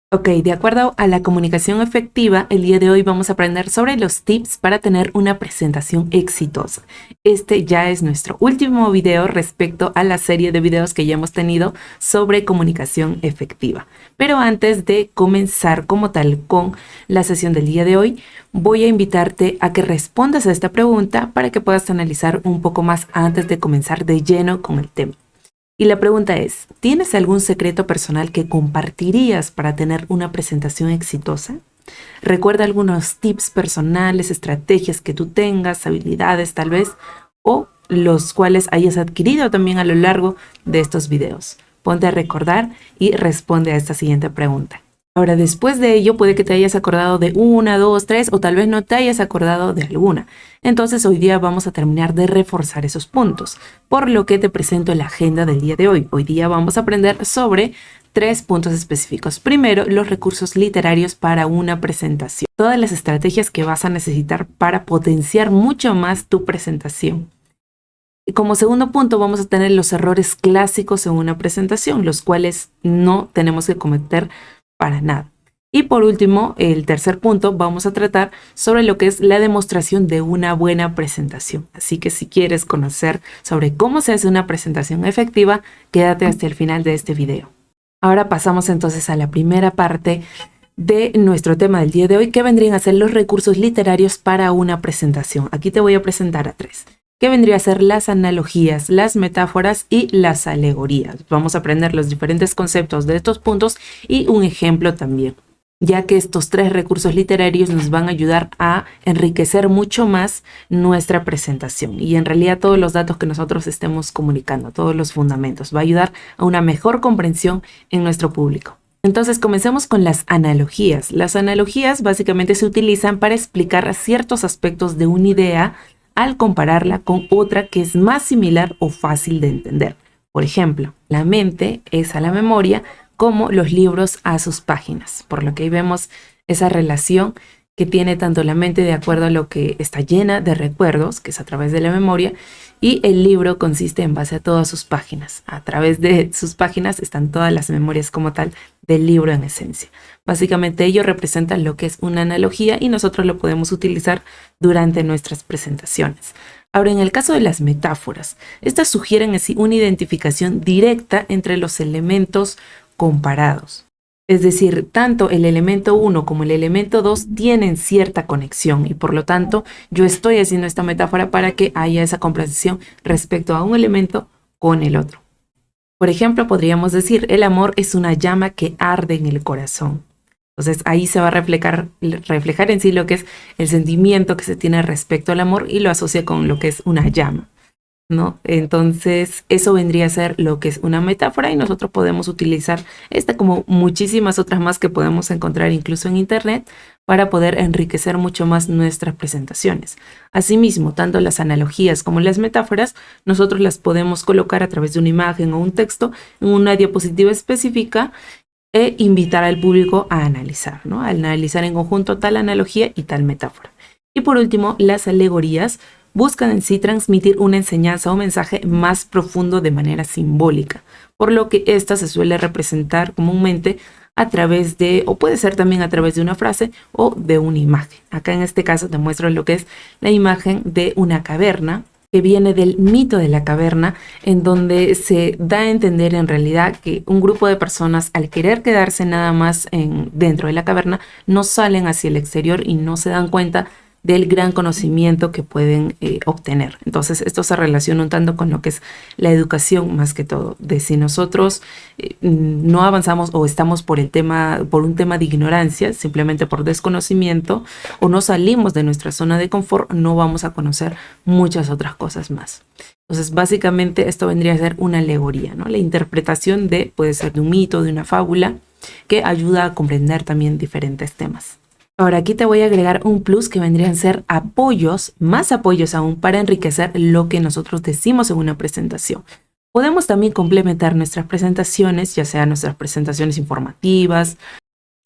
Ok, de acuerdo a la comunicación efectiva, el día de hoy vamos a aprender sobre los tips para tener una presentación exitosa. Este ya es nuestro último video respecto a la serie de videos que ya hemos tenido sobre comunicación efectiva. Pero antes de comenzar como tal con la sesión del día de hoy, voy a invitarte a que respondas a esta pregunta para que puedas analizar un poco más antes de comenzar de lleno con el tema. Y la pregunta es, ¿tienes algún secreto personal que compartirías para tener una presentación exitosa? Recuerda algunos tips personales, estrategias que tú tengas, habilidades tal vez, o los cuales hayas adquirido también a lo largo de estos videos. Ponte a recordar y responde a esta siguiente pregunta. Ahora, después de ello, puede que te hayas acordado de una, dos, tres, o tal vez no te hayas acordado de alguna. Entonces, hoy día vamos a terminar de reforzar esos puntos, por lo que te presento la agenda del día de hoy. Hoy día vamos a aprender sobre 3 puntos específicos. Primero, los recursos literarios para una presentación. Todas las estrategias que vas a necesitar para potenciar mucho más tu presentación. Y como segundo punto, vamos a tener los errores clásicos en una presentación, los cuales no tenemos que cometer para nada. Y por último, el tercer punto, vamos a tratar sobre lo que es la demostración de una buena presentación. Así que si quieres conocer sobre cómo se hace una presentación efectiva, quédate hasta el final de este video. Ahora pasamos entonces a la primera parte de nuestro tema del día de hoy, que vendrían a ser los recursos literarios para una presentación. Aquí te voy a presentar a 3. ¿Qué vendría a ser las analogías, las metáforas y las alegorías? Vamos a aprender los diferentes conceptos de estos puntos y un ejemplo también, ya que estos 3 recursos literarios nos van a ayudar a enriquecer mucho más nuestra presentación y en realidad todos los datos que nosotros estemos comunicando, todos los fundamentos, va a ayudar a una mejor comprensión en nuestro público. Entonces comencemos con las analogías. Las analogías básicamente se utilizan para explicar ciertos aspectos de una idea al compararla con otra que es más similar o fácil de entender. Por ejemplo, la mente es a la memoria como los libros a sus páginas, por lo que ahí vemos esa relación que tiene tanto la mente de acuerdo a lo que está llena de recuerdos, que es a través de la memoria, y el libro consiste en base a todas sus páginas. A través de sus páginas están todas las memorias como tal del libro en esencia. Básicamente ello representa lo que es una analogía y nosotros lo podemos utilizar durante nuestras presentaciones. Ahora, en el caso de las metáforas, estas sugieren así una identificación directa entre los elementos comparados. Es decir, tanto el elemento 1 como el elemento 2 tienen cierta conexión y por lo tanto yo estoy haciendo esta metáfora para que haya esa comprensión respecto a un elemento con el otro. Por ejemplo, podríamos decir, el amor es una llama que arde en el corazón. Entonces ahí se va a reflejar en sí lo que es el sentimiento que se tiene respecto al amor y lo asocia con lo que es una llama, ¿no? Entonces eso vendría a ser lo que es una metáfora y nosotros podemos utilizar esta como muchísimas otras más que podemos encontrar incluso en internet para poder enriquecer mucho más nuestras presentaciones. Asimismo, tanto las analogías como las metáforas nosotros las podemos colocar a través de una imagen o un texto en una diapositiva específica e invitar al público a analizar, ¿no? A analizar en conjunto tal analogía y tal metáfora. Y por último, las alegorías buscan en sí transmitir una enseñanza o mensaje más profundo de manera simbólica, por lo que esta se suele representar comúnmente a través de, o puede ser también a través de una frase o de una imagen. Acá en este caso te muestro lo que es la imagen de una caverna, que viene del mito de la caverna, en donde se da a entender en realidad que un grupo de personas al querer quedarse nada más dentro de la caverna no salen hacia el exterior y no se dan cuenta del gran conocimiento que pueden obtener. Entonces esto se relaciona un tanto con lo que es la educación más que todo, de si nosotros no avanzamos o estamos por un tema de ignorancia, simplemente por desconocimiento, o no salimos de nuestra zona de confort, no vamos a conocer muchas otras cosas más. Entonces básicamente esto vendría a ser una alegoría, ¿no? La interpretación puede ser de un mito, de una fábula, que ayuda a comprender también diferentes temas. Ahora aquí te voy a agregar un plus que vendrían a ser apoyos, más apoyos aún para enriquecer lo que nosotros decimos en una presentación. Podemos también complementar nuestras presentaciones, ya sean nuestras presentaciones informativas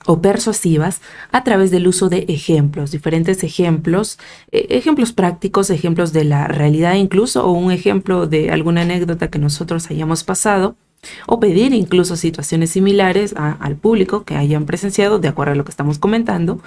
o persuasivas, a través del uso de ejemplos, diferentes ejemplos, ejemplos prácticos, ejemplos de la realidad incluso, o un ejemplo de alguna anécdota que nosotros hayamos pasado, o pedir incluso situaciones similares al público que hayan presenciado de acuerdo a lo que estamos comentando.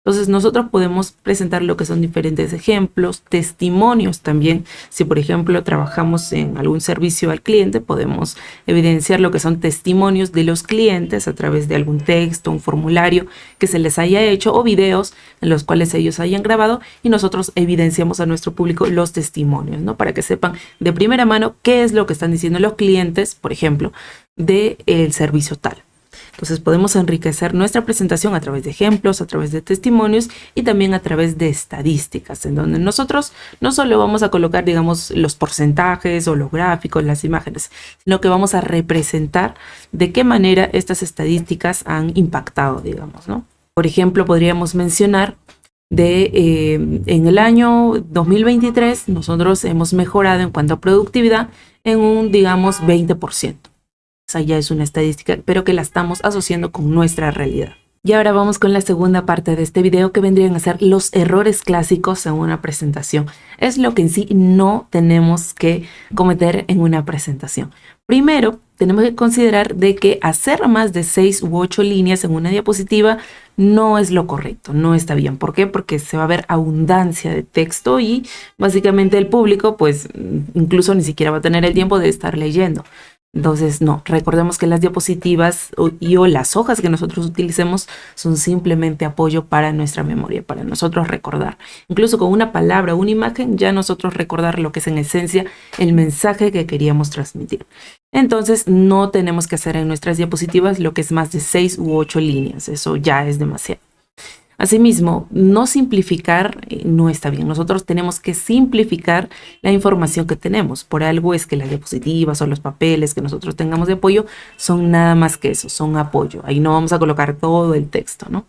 Entonces nosotros podemos presentar lo que son diferentes ejemplos, testimonios también. Si por ejemplo trabajamos en algún servicio al cliente, podemos evidenciar lo que son testimonios de los clientes a través de algún texto, un formulario que se les haya hecho o videos en los cuales ellos hayan grabado, y nosotros evidenciamos a nuestro público los testimonios, ¿no? Para que sepan de primera mano qué es lo que están diciendo los clientes, por ejemplo, del servicio tal. Entonces podemos enriquecer nuestra presentación a través de ejemplos, a través de testimonios y también a través de estadísticas, en donde nosotros no solo vamos a colocar, digamos, los porcentajes o los gráficos, las imágenes, sino que vamos a representar de qué manera estas estadísticas han impactado, digamos, ¿no? Por ejemplo, podríamos mencionar en el año 2023 nosotros hemos mejorado en cuanto a productividad en un, digamos, 20%. Esa ya es una estadística, pero que la estamos asociando con nuestra realidad. Y ahora vamos con la segunda parte de este video, que vendrían a ser los errores clásicos en una presentación. Es lo que en sí no tenemos que cometer en una presentación. Primero, tenemos que considerar de que hacer más de 6 u 8 líneas en una diapositiva no es lo correcto, no está bien. ¿Por qué? Porque se va a ver abundancia de texto y básicamente el público pues incluso ni siquiera va a tener el tiempo de estar leyendo. Entonces, no, recordemos que las diapositivas o las hojas que nosotros utilicemos son simplemente apoyo para nuestra memoria, para nosotros recordar. Incluso con una palabra o una imagen, ya nosotros recordar lo que es en esencia el mensaje que queríamos transmitir. Entonces, no tenemos que hacer en nuestras diapositivas lo que es más de 6 u 8 líneas. Eso ya es demasiado. Asimismo, no simplificar no está bien. Nosotros tenemos que simplificar la información que tenemos. Por algo es que las diapositivas o los papeles que nosotros tengamos de apoyo son nada más que eso, son apoyo. Ahí no vamos a colocar todo el texto, ¿no?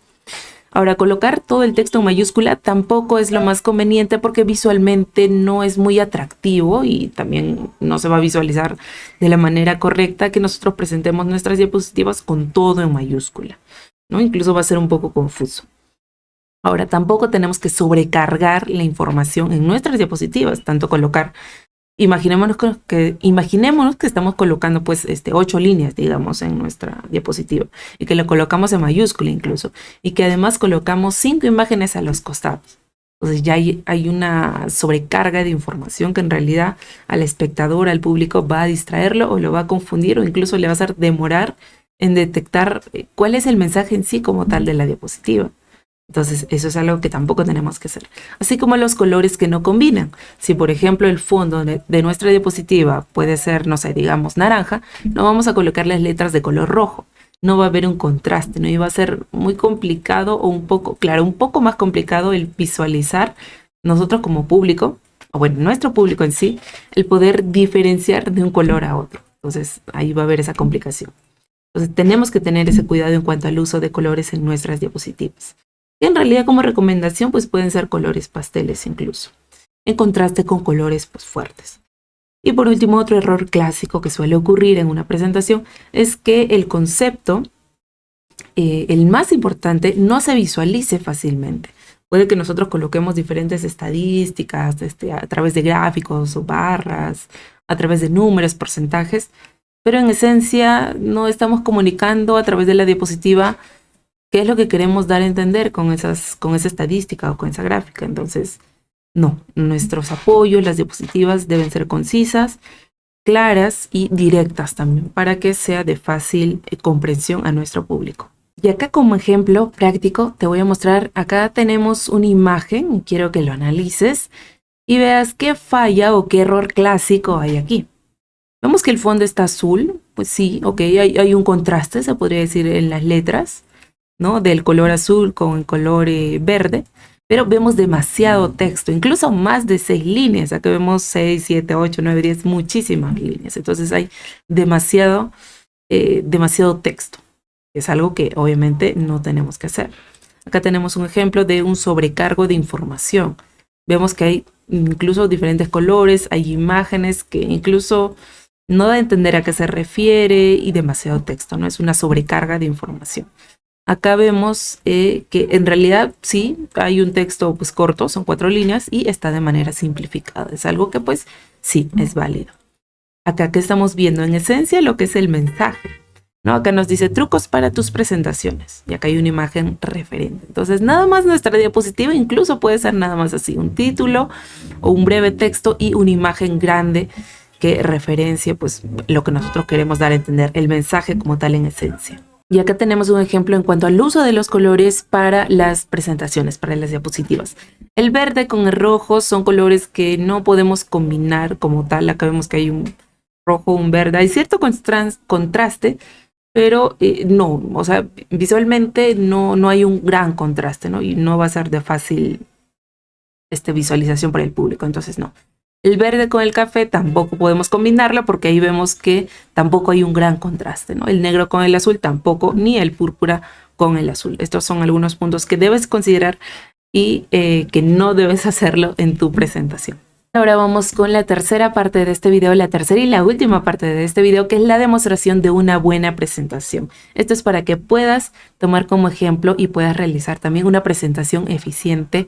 Ahora, colocar todo el texto en mayúscula tampoco es lo más conveniente porque visualmente no es muy atractivo y también no se va a visualizar de la manera correcta que nosotros presentemos nuestras diapositivas con todo en mayúscula, ¿no? Incluso va a ser un poco confuso. Ahora, tampoco tenemos que sobrecargar la información en nuestras diapositivas, tanto colocar, imaginémonos que estamos colocando pues 8 líneas, digamos, en nuestra diapositiva y que lo colocamos en mayúscula incluso, y que además colocamos 5 imágenes a los costados. Entonces ya hay una sobrecarga de información que en realidad al espectador, al público, va a distraerlo o lo va a confundir o incluso le va a hacer demorar en detectar cuál es el mensaje en sí como tal de la diapositiva. Entonces, eso es algo que tampoco tenemos que hacer. Así como los colores que no combinan. Si, por ejemplo, el fondo de nuestra diapositiva puede ser, no sé, digamos, naranja, no vamos a colocar las letras de color rojo. No va a haber un contraste, ¿no? Y va a ser muy complicado o un poco más complicado el visualizar nosotros como público, o bueno, nuestro público en sí, el poder diferenciar de un color a otro. Entonces, ahí va a haber esa complicación. Entonces, tenemos que tener ese cuidado en cuanto al uso de colores en nuestras diapositivas. En realidad, como recomendación, pues pueden ser colores pasteles incluso, en contraste con colores pues fuertes. Y por último, otro error clásico que suele ocurrir en una presentación es que el concepto, el más importante, no se visualice fácilmente. Puede que nosotros coloquemos diferentes estadísticas a través de gráficos o barras, a través de números, porcentajes, pero en esencia no estamos comunicando a través de la diapositiva qué es lo que queremos dar a entender con esa estadística o con esa gráfica. Entonces, no, nuestros apoyos, las diapositivas deben ser concisas, claras y directas también, para que sea de fácil comprensión a nuestro público. Y acá como ejemplo práctico te voy a mostrar, acá tenemos una imagen y quiero que lo analices y veas qué falla o qué error clásico hay aquí. Vemos que el fondo está azul, pues sí, ok, hay un contraste, se podría decir, en las letras, ¿no? Del color azul con el color verde, pero vemos demasiado texto, incluso más de 6 líneas. Acá vemos 6, 7, 8, 9, 10, muchísimas líneas. Entonces hay demasiado texto. Es algo que obviamente no tenemos que hacer. Acá tenemos un ejemplo de un sobrecargo de información. Vemos que hay incluso diferentes colores, hay imágenes que incluso no da a entender a qué se refiere y demasiado texto, ¿no? Es una sobrecarga de información. Acá vemos que en realidad sí hay un texto pues corto, son 4 líneas y está de manera simplificada. Es algo que pues sí es válido. Acá que estamos viendo en esencia lo que es el mensaje, ¿no? Acá nos dice trucos para tus presentaciones y acá hay una imagen referente. Entonces nada más nuestra diapositiva incluso puede ser nada más así, un título o un breve texto y una imagen grande que referencie pues lo que nosotros queremos dar a entender, el mensaje como tal en esencia. Y acá tenemos un ejemplo en cuanto al uso de los colores para las presentaciones, para las diapositivas. El verde con el rojo son colores que no podemos combinar como tal. Acá vemos que hay un rojo, un verde. Hay cierto contraste, pero no, o sea, visualmente no hay un gran contraste, ¿no? Y no va a ser de fácil visualización para el público, entonces no. El verde con el café tampoco podemos combinarlo porque ahí vemos que tampoco hay un gran contraste, ¿no? El negro con el azul tampoco, ni el púrpura con el azul. Estos son algunos puntos que debes considerar y que no debes hacerlo en tu presentación. Ahora vamos con la tercera parte de este video, la tercera y la última parte de este video, que es la demostración de una buena presentación. Esto es para que puedas tomar como ejemplo y puedas realizar también una presentación eficiente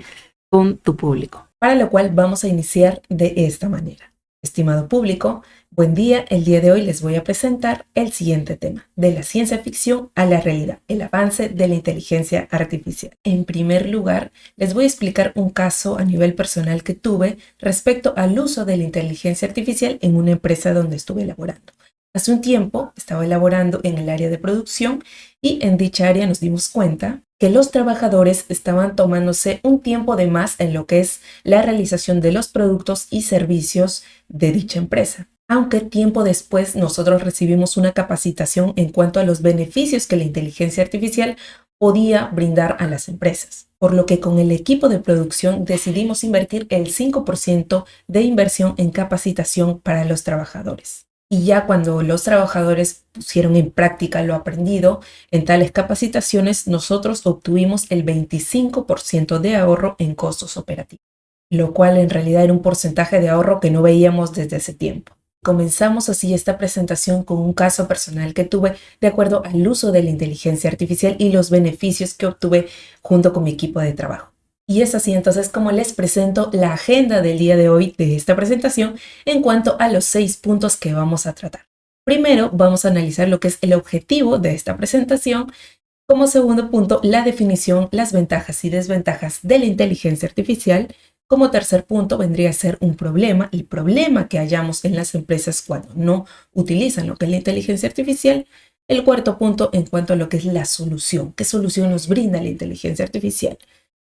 con tu público. Para lo cual vamos a iniciar de esta manera. Estimado público, buen día. El día de hoy les voy a presentar el siguiente tema, de la ciencia ficción a la realidad, el avance de la inteligencia artificial. En primer lugar, les voy a explicar un caso a nivel personal que tuve respecto al uso de la inteligencia artificial en una empresa donde estuve laborando. Hace un tiempo estaba elaborando en el área de producción y en dicha área nos dimos cuenta que los trabajadores estaban tomándose un tiempo de más en lo que es la realización de los productos y servicios de dicha empresa. Aunque tiempo después nosotros recibimos una capacitación en cuanto a los beneficios que la inteligencia artificial podía brindar a las empresas. Por lo que con el equipo de producción decidimos invertir el 5% de inversión en capacitación para los trabajadores. Y ya cuando los trabajadores pusieron en práctica lo aprendido en tales capacitaciones, nosotros obtuvimos el 25% de ahorro en costos operativos, lo cual en realidad era un porcentaje de ahorro que no veíamos desde ese tiempo. Comenzamos así esta presentación con un caso personal que tuve de acuerdo al uso de la inteligencia artificial y los beneficios que obtuve junto con mi equipo de trabajo. Y es así entonces como les presento la agenda del día de hoy de esta presentación en cuanto a los 6 puntos que vamos a tratar. Primero vamos a analizar lo que es el objetivo de esta presentación. Como segundo punto, la definición, las ventajas y desventajas de la inteligencia artificial. Como tercer punto vendría a ser un problema, el problema que hallamos en las empresas cuando no utilizan lo que es la inteligencia artificial. El cuarto punto en cuanto a lo que es la solución, qué solución nos brinda la inteligencia artificial.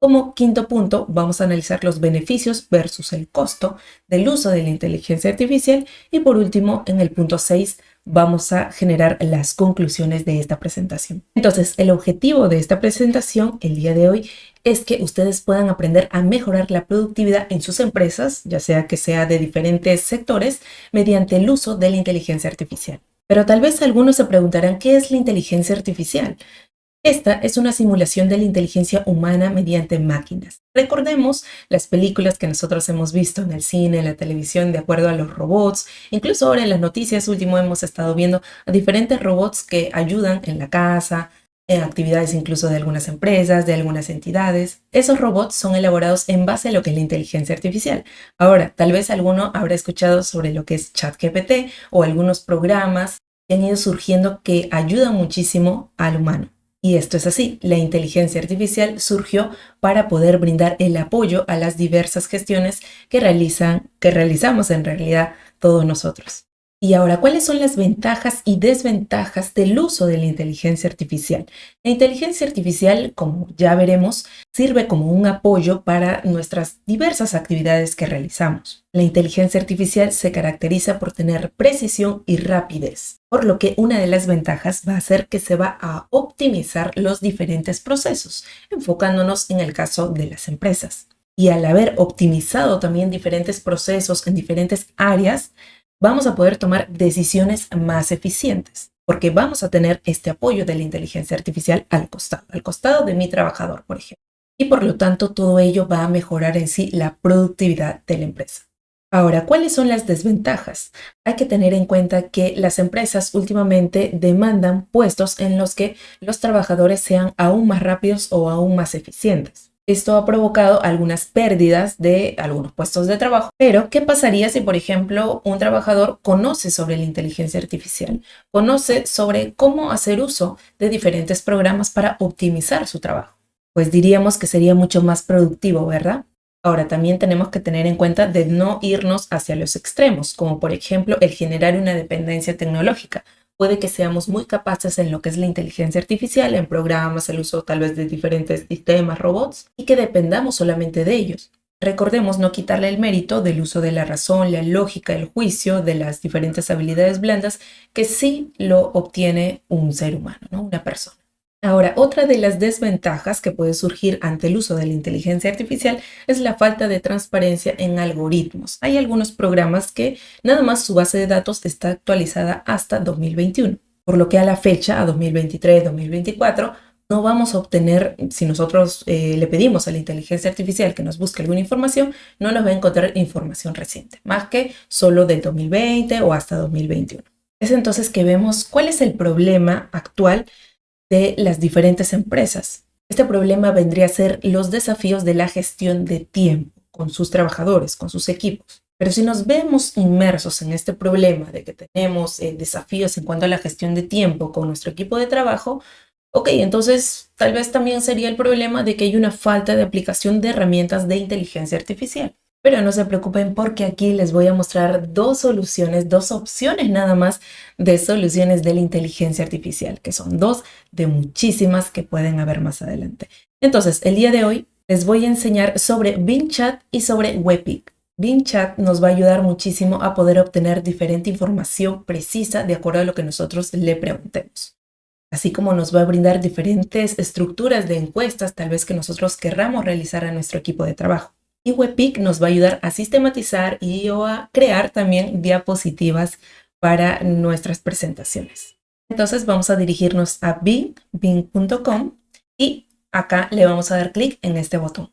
Como quinto punto, vamos a analizar los beneficios versus el costo del uso de la inteligencia artificial. Y por último, en el punto 6, vamos a generar las conclusiones de esta presentación. Entonces, el objetivo de esta presentación el día de hoy es que ustedes puedan aprender a mejorar la productividad en sus empresas, ya sea que sea de diferentes sectores, mediante el uso de la inteligencia artificial. Pero tal vez algunos se preguntarán, ¿qué es la inteligencia artificial? Esta es una simulación de la inteligencia humana mediante máquinas. Recordemos las películas que nosotros hemos visto en el cine, en la televisión, de acuerdo a los robots. Incluso ahora en las noticias último hemos estado viendo a diferentes robots que ayudan en la casa, en actividades incluso de algunas empresas, de algunas entidades. Esos robots son elaborados en base a lo que es la inteligencia artificial. Ahora, tal vez alguno habrá escuchado sobre lo que es ChatGPT o algunos programas que han ido surgiendo que ayudan muchísimo al humano. Y esto es así, la inteligencia artificial surgió para poder brindar el apoyo a las diversas gestiones que realizamos en realidad todos nosotros. Y ahora, ¿cuáles son las ventajas y desventajas del uso de la inteligencia artificial? La inteligencia artificial, como ya veremos, sirve como un apoyo para nuestras diversas actividades que realizamos. La inteligencia artificial se caracteriza por tener precisión y rapidez, por lo que una de las ventajas va a ser que se va a optimizar los diferentes procesos, enfocándonos en el caso de las empresas. Y al haber optimizado también diferentes procesos en diferentes áreas, vamos a poder tomar decisiones más eficientes, porque vamos a tener este apoyo de la inteligencia artificial al costado de mi trabajador, por ejemplo. Y por lo tanto, todo ello va a mejorar en sí la productividad de la empresa. Ahora, ¿cuáles son las desventajas? Hay que tener en cuenta que las empresas últimamente demandan puestos en los que los trabajadores sean aún más rápidos o aún más eficientes. Esto ha provocado algunas pérdidas de algunos puestos de trabajo. Pero, ¿qué pasaría si, por ejemplo, un trabajador conoce sobre la inteligencia artificial? Conoce sobre cómo hacer uso de diferentes programas para optimizar su trabajo. Pues diríamos que sería mucho más productivo, ¿verdad? Ahora, también tenemos que tener en cuenta de no irnos hacia los extremos, como por ejemplo el generar una dependencia tecnológica. Puede que seamos muy capaces en lo que es la inteligencia artificial, en programas, el uso tal vez de diferentes sistemas, robots, y que dependamos solamente de ellos. Recordemos no quitarle el mérito del uso de la razón, la lógica, el juicio, de las diferentes habilidades blandas que sí lo obtiene un ser humano, ¿no? Una persona. Ahora, otra de las desventajas que puede surgir ante el uso de la inteligencia artificial es la falta de transparencia en algoritmos. Hay algunos programas que nada más su base de datos está actualizada hasta 2021, por lo que a la fecha, a 2023, 2024, no vamos a obtener, si nosotros le pedimos a la inteligencia artificial que nos busque alguna información, no nos va a encontrar información reciente, más que solo del 2020 o hasta 2021. Es entonces que vemos cuál es el problema actual de las diferentes empresas. Este problema vendría a ser los desafíos de la gestión de tiempo con sus trabajadores, con sus equipos. Pero si nos vemos inmersos en este problema de que tenemos desafíos en cuanto a la gestión de tiempo con nuestro equipo de trabajo, ok, entonces tal vez también sería el problema de que hay una falta de aplicación de herramientas de inteligencia artificial. Pero no se preocupen porque aquí les voy a mostrar dos soluciones, dos opciones nada más de soluciones de la inteligencia artificial, que son dos de muchísimas que pueden haber más adelante. Entonces, el día de hoy les voy a enseñar sobre Bing Chat y sobre Webpick. Bing Chat nos va a ayudar muchísimo a poder obtener diferente información precisa de acuerdo a lo que nosotros le preguntemos. Así como nos va a brindar diferentes estructuras de encuestas, tal vez que nosotros querramos realizar a nuestro equipo de trabajo. Y Webpick nos va a ayudar a sistematizar y o a crear también diapositivas para nuestras presentaciones. Entonces vamos a dirigirnos a bing.com y acá le vamos a dar clic en este botón.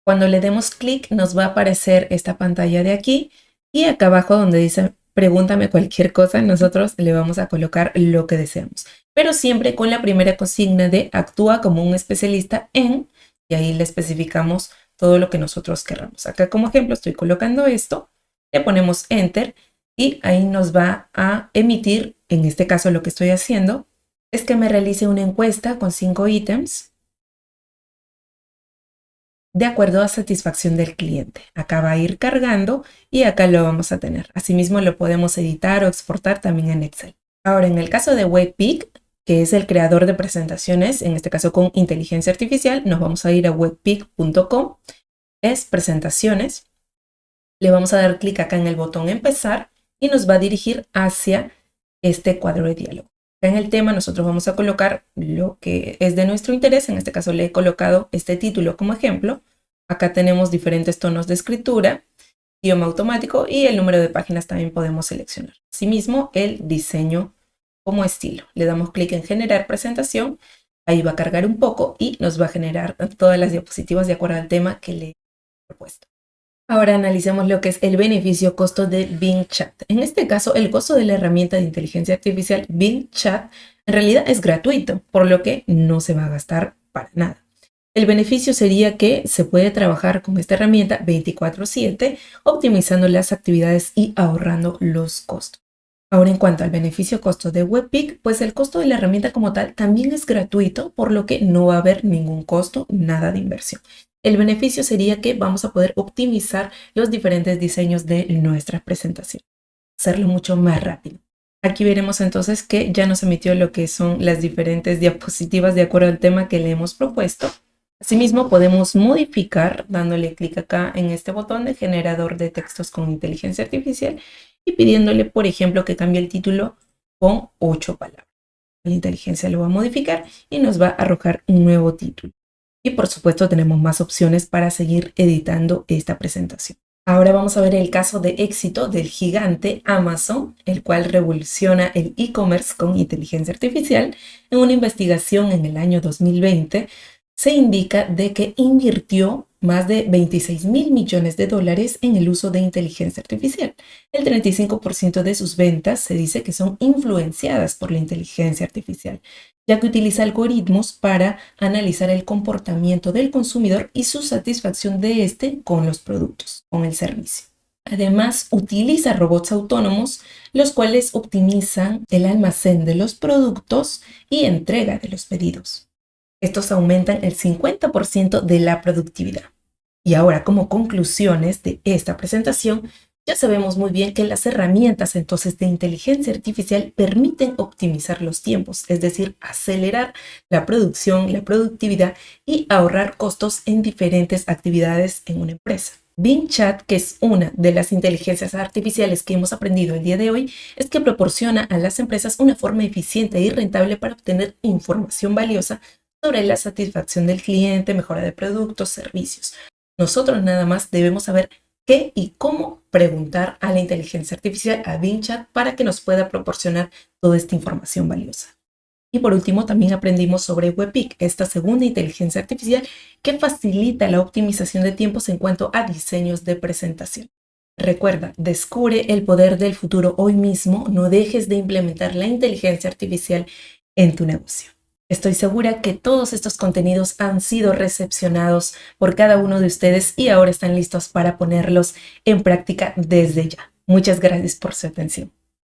Cuando le demos clic nos va a aparecer esta pantalla de aquí y acá abajo donde dice pregúntame cualquier cosa, nosotros le vamos a colocar lo que deseamos. Pero siempre con la primera consigna de actúa como un especialista en, y ahí le especificamos todo lo que nosotros queramos. Acá como ejemplo estoy colocando esto, le ponemos Enter y ahí nos va a emitir, en este caso lo que estoy haciendo, es que me realice una encuesta con 5 ítems de acuerdo a satisfacción del cliente. Acá va a ir cargando y acá lo vamos a tener. Asimismo lo podemos editar o exportar también en Excel. Ahora en el caso de Webpick, que es el creador de presentaciones, en este caso con inteligencia artificial, nos vamos a ir a webpick.com, es presentaciones, le vamos a dar clic acá en el botón empezar y nos va a dirigir hacia este cuadro de diálogo. Acá en el tema nosotros vamos a colocar lo que es de nuestro interés, en este caso le he colocado este título como ejemplo. Acá tenemos diferentes tonos de escritura, idioma automático y el número de páginas también podemos seleccionar. Asimismo el diseño como estilo. Le damos clic en generar presentación, ahí va a cargar un poco y nos va a generar todas las diapositivas de acuerdo al tema que le he propuesto. Ahora analicemos lo que es el beneficio-costo de Bing Chat. En este caso, el costo de la herramienta de inteligencia artificial Bing Chat en realidad es gratuito, por lo que no se va a gastar para nada. El beneficio sería que se puede trabajar con esta herramienta 24/7, optimizando las actividades y ahorrando los costos. Ahora, en cuanto al beneficio-costo de Webpick, pues el costo de la herramienta como tal también es gratuito, por lo que no va a haber ningún costo, nada de inversión. El beneficio sería que vamos a poder optimizar los diferentes diseños de nuestra presentación, hacerlo mucho más rápido. Aquí veremos entonces que ya nos emitió lo que son las diferentes diapositivas de acuerdo al tema que le hemos propuesto. Asimismo, podemos modificar dándole clic acá en este botón de generador de textos con inteligencia artificial y pidiéndole, por ejemplo, que cambie el título con 8 palabras. La inteligencia lo va a modificar y nos va a arrojar un nuevo título. Y por supuesto tenemos más opciones para seguir editando esta presentación. Ahora vamos a ver el caso de éxito del gigante Amazon, el cual revoluciona el e-commerce con inteligencia artificial. En una investigación en el año 2020 se indica de que invirtió más de 26.000 millones de dólares en el uso de inteligencia artificial. El 35% de sus ventas se dice que son influenciadas por la inteligencia artificial, ya que utiliza algoritmos para analizar el comportamiento del consumidor y su satisfacción de este con los productos, con el servicio. Además, utiliza robots autónomos, los cuales optimizan el almacén de los productos y entrega de los pedidos. Estos aumentan el 50% de la productividad. Y ahora, como conclusiones de esta presentación, ya sabemos muy bien que las herramientas entonces de inteligencia artificial permiten optimizar los tiempos, es decir, acelerar la producción, la productividad y ahorrar costos en diferentes actividades en una empresa. Bing Chat, que es una de las inteligencias artificiales que hemos aprendido el día de hoy, es que proporciona a las empresas una forma eficiente y rentable para obtener información valiosa sobre la satisfacción del cliente, mejora de productos, servicios. Nosotros nada más debemos saber qué y cómo preguntar a la inteligencia artificial, a Bing Chat, para que nos pueda proporcionar toda esta información valiosa. Y por último, también aprendimos sobre Webpick, esta segunda inteligencia artificial que facilita la optimización de tiempos en cuanto a diseños de presentación. Recuerda, descubre el poder del futuro hoy mismo, no dejes de implementar la inteligencia artificial en tu negocio. Estoy segura que todos estos contenidos han sido recepcionados por cada uno de ustedes y ahora están listos para ponerlos en práctica desde ya. Muchas gracias por su atención.